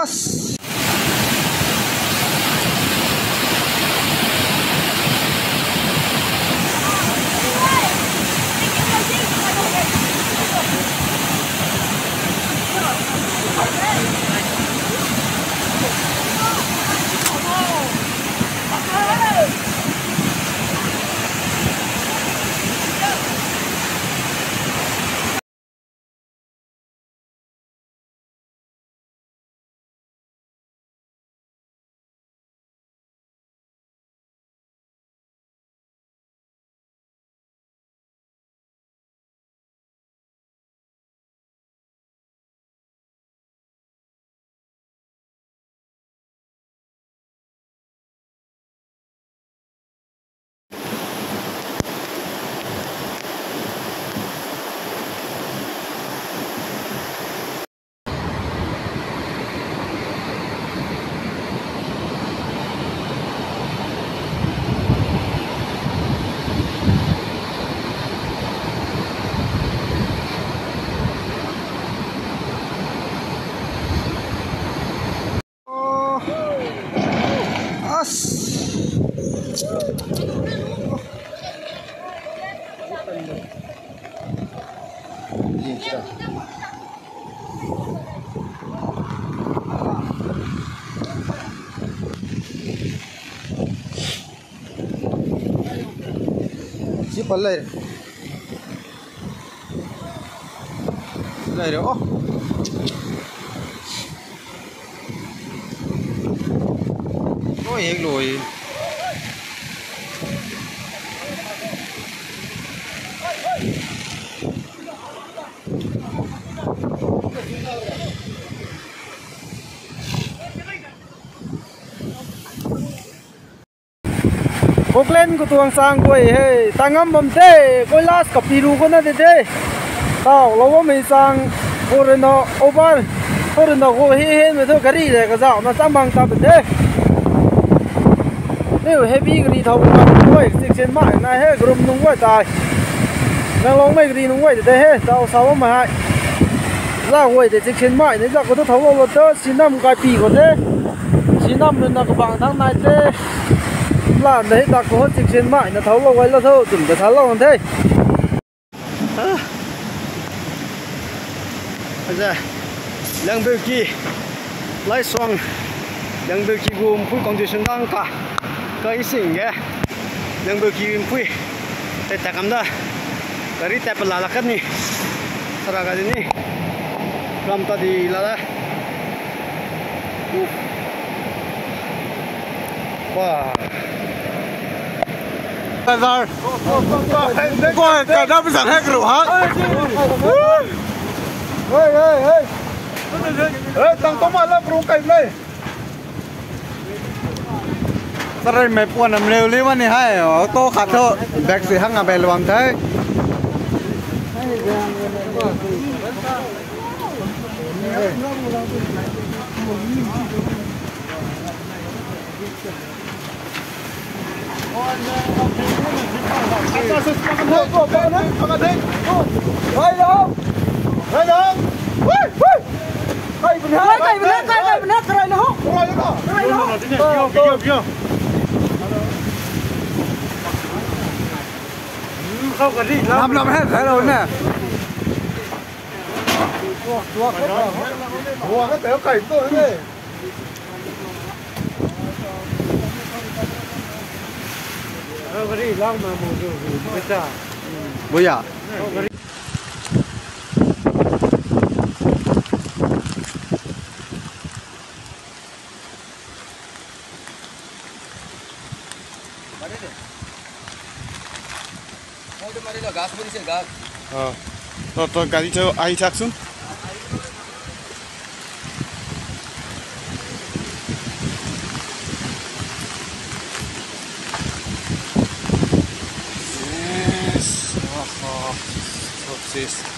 As. Chỉ bật lên đó. Có hiện rồi. Bốc lên của tuang sang quay hey tangam bom te koi las kapiru ko na de de tao lo mình sang foreno over foreno go he me tho gari le ka za ma sang bang ta de nếu heavy gari thau ma koi section ma na he group nung quay tai na long mai gari nung quay de he tao sao ma hai ra quay de section ma ne za ko thau lo to sinam ka pi ko de sinam na ka bang thang nai te là đấy ta có chiếc trên mại nó thấu lâu ấy là thôi đừng có tháo lâu thế bây giờ lần đầu kỳ lấy xoang lần đầu kỳ gồm phui công ty sinh đang cả cáiสิ่งเงี้ยlần đầu kỳ phuiแต่แต่คำđó cái đi tập là cái này sao cái này làm ta đi là đó wow rồi coi cả đám giặt hết rượu hả ê tăng tóm mà lắm rung cày lên sao đây mày buồn làm liều liêu anh này hay ở tô khát thôi bẹt gì hăng à bẹt luồng thế làm hết thế rồi nè cái téo cày tôi đây cái gì long mà mù dù bây giờ bây giờ तो गाड़ी जो आई चाकसुन yes oh, oh.